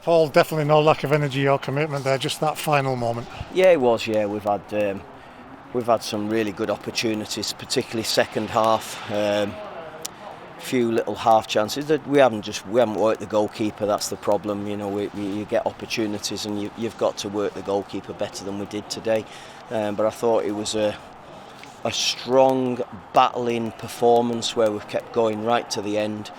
Paul, definitely no lack of energy or commitment there, just that final moment. Yeah, it was. Yeah, we've had some really good opportunities, particularly second half. Few little half chances that we haven't worked the goalkeeper. That's the problem. You know, you get opportunities and you've got to work the goalkeeper better than we did today. But I thought it was a strong battling performance where we've kept going right to the end.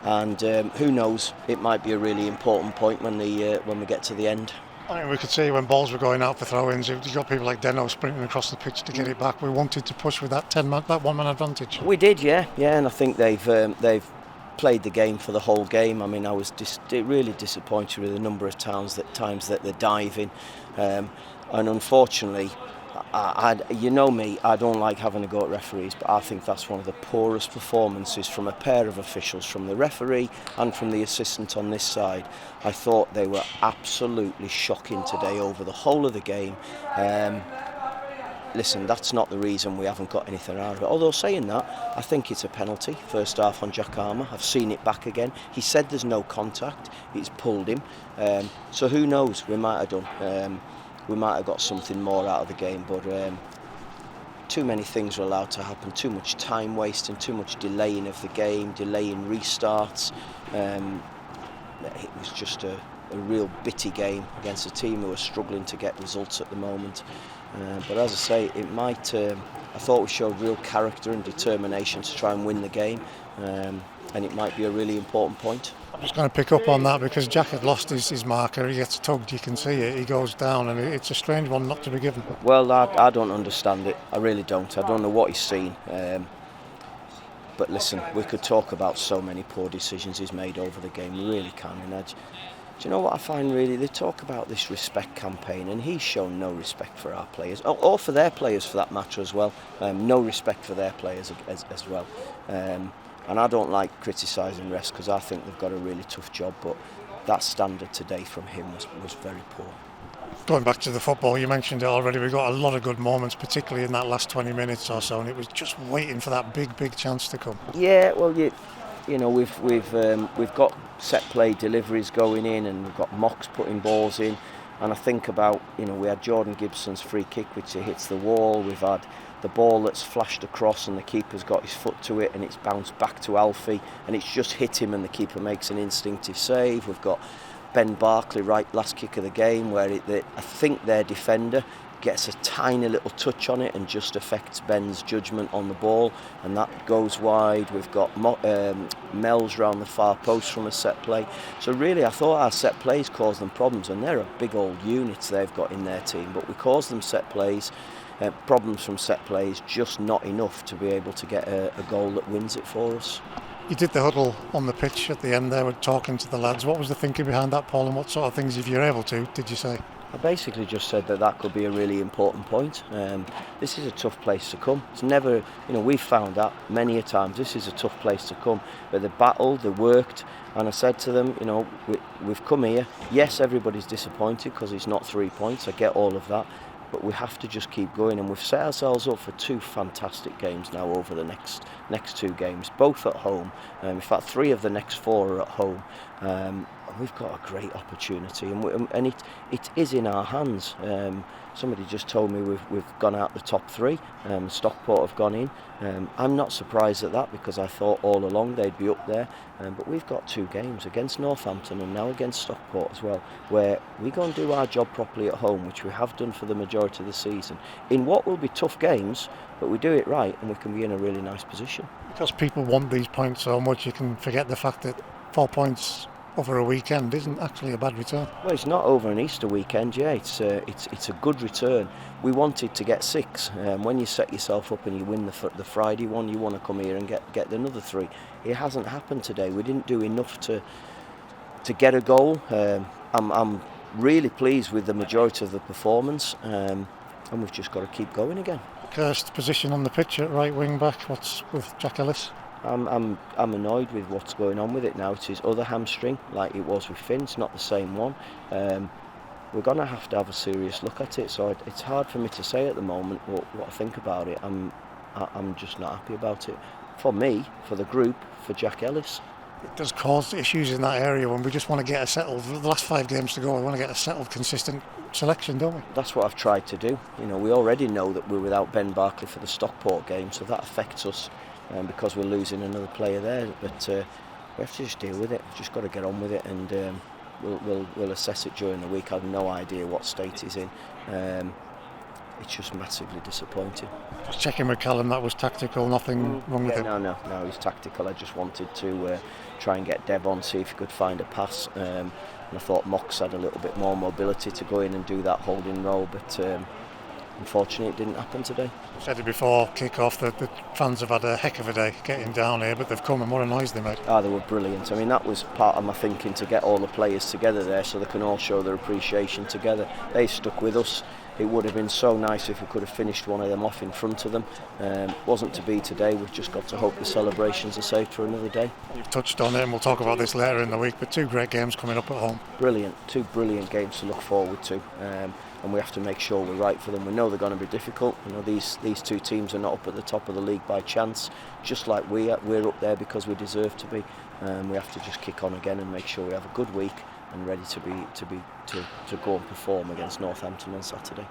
And who knows? It might be a really important point when we get to the end. I mean, we could see when balls were going out for throw-ins, you've got people like Deno sprinting across the pitch to get it back. We wanted to push with that that one-man advantage. We did, yeah, and I think they've played the game for the whole game. I mean, I was really disappointed with the number of times that they're diving, and unfortunately, you know me, I don't like having a go at referees, but I think that's one of the poorest performances from a pair of officials, from the referee and from the assistant on this side. I thought they were absolutely shocking today over the whole of the game. Listen, that's not the reason we haven't got anything out of it. Although saying that, I think it's a penalty, first half on Jack Armour. I've seen it back again. He said there's no contact, it's pulled him. So who knows, we might have done. We might have got something more out of the game, but too many things were allowed to happen, too much time wasting, too much delaying of the game, delaying restarts. It was just a real bitty game against a team who are struggling to get results at the moment. But as I say, it might. I thought we showed real character and determination to try and win the game, and it might be a really important point. I'm just going to pick up on that because Jack had lost his marker. He gets tugged, you can see it. He goes down, and it's a strange one not to be given. Well, I don't understand it. I really don't. I don't know what he's seen. But listen, we could talk about so many poor decisions he's made over the game. We really can. And do you know what I find really? They talk about this respect campaign, and he's shown no respect for our players, or for their players for that matter as well. No respect for their players as well. And I don't like criticising refs because I think they've got a really tough job, but that standard today from him was very poor. Going back to the football, you mentioned it already, we got a lot of good moments, particularly in that last 20 minutes or so, and it was just waiting for that big chance to come. Yeah, well, you know, we've got set play deliveries going in, and we've got Mox putting balls in, and I think about, you know, we had Jordan Gibson's free kick which hits the wall. We've had the ball that's flashed across and the keeper's got his foot to it and it's bounced back to Alfie and it's just hit him and the keeper makes an instinctive save. We've got Ben Barkley, right, last kick of the game, where I think their defender gets a tiny little touch on it and just affects Ben's judgment on the ball, and that goes wide. We've got Mel's round the far post from a set play. So really I thought our set plays caused them problems, and they're a big old units they've got in their team, but we caused them set plays, problems from set plays, just not enough to be able to get a goal that wins it for us. You did the huddle on the pitch at the end there, with talking to the lads. What was the thinking behind that, Paul, and what sort of things, if you're able to, did you say? I basically just said that could be a really important point. This is a tough place to come. It's never, you know, we've found that many a times. This is a tough place to come. But they battled, they worked, and I said to them, you know, we've come here. Yes, everybody's disappointed because it's not 3 points. I get all of that. But we have to just keep going, and we've set ourselves up for two fantastic games now over the next two games, both at home. In fact, 3 of the next 4 are at home. And we've got a great opportunity, and it is in our hands. Somebody just told me we've gone out the top 3. Stockport have gone in. I'm not surprised at that because I thought all along they'd be up there. But we've got 2 games against Northampton and now against Stockport as well, where we go and do our job properly at home, which we have done for the majority of the season, in what will be tough games, but we do it right and we can be in a really nice position. Because people want these points so much, you can forget the fact that 4 points over a weekend isn't actually a bad return. Well, it's not over an Easter weekend, yeah. It's a good return. We wanted to get 6. When you set yourself up and you win the Friday one, you want to come here and get another 3. It hasn't happened today. We didn't do enough to get a goal. I'm really pleased with the majority of the performance, and we've just got to keep going again. Cursed position on the pitch at right wing back. What's with Jack Ellis? I'm annoyed with what's going on with it now. It's his other hamstring, like it was with Finn. It's not the same one. We're going to have a serious look at it. So it's hard for me to say at the moment what I think about it. I'm just not happy about it. For me, for the group, for Jack Ellis. It does cause issues in that area when we just want to get a settled. The last 5 games to go, we want to get a settled, consistent selection, don't we? That's what I've tried to do. We already know that we're without Ben Barkley for the Stockport game, so that affects us because we're losing another player there. But we have to just deal with it. We've just got to get on with it, and we'll assess it during the week. I have no idea what state he's in. It's just massively disappointing. Just checking with Callum, that was tactical, nothing wrong with him? No, he's tactical. I just wanted to try and get Dev on, see if he could find a pass. And I thought Mox had a little bit more mobility to go in and do that holding role, but unfortunately it didn't happen today. I said it before kick-off, the fans have had a heck of a day getting down here, but they've come, and what a noise they made. They were brilliant. I mean, that was part of my thinking, to get all the players together there so they can all show their appreciation together. They stuck with us. It would have been so nice if we could have finished one of them off in front of them. Wasn't to be today. We've just got to hope the celebrations are saved for another day. You've touched on it, and we'll talk about this later in the week, but 2 great games coming up at home. Brilliant. 2 brilliant games to look forward to. And we have to make sure we're right for them. We know they're going to be difficult. These 2 teams are not up at the top of the league by chance, just like we're up there because we deserve to be. We have to just kick on again and make sure we have a good week and ready to go and perform against Northampton on Saturday.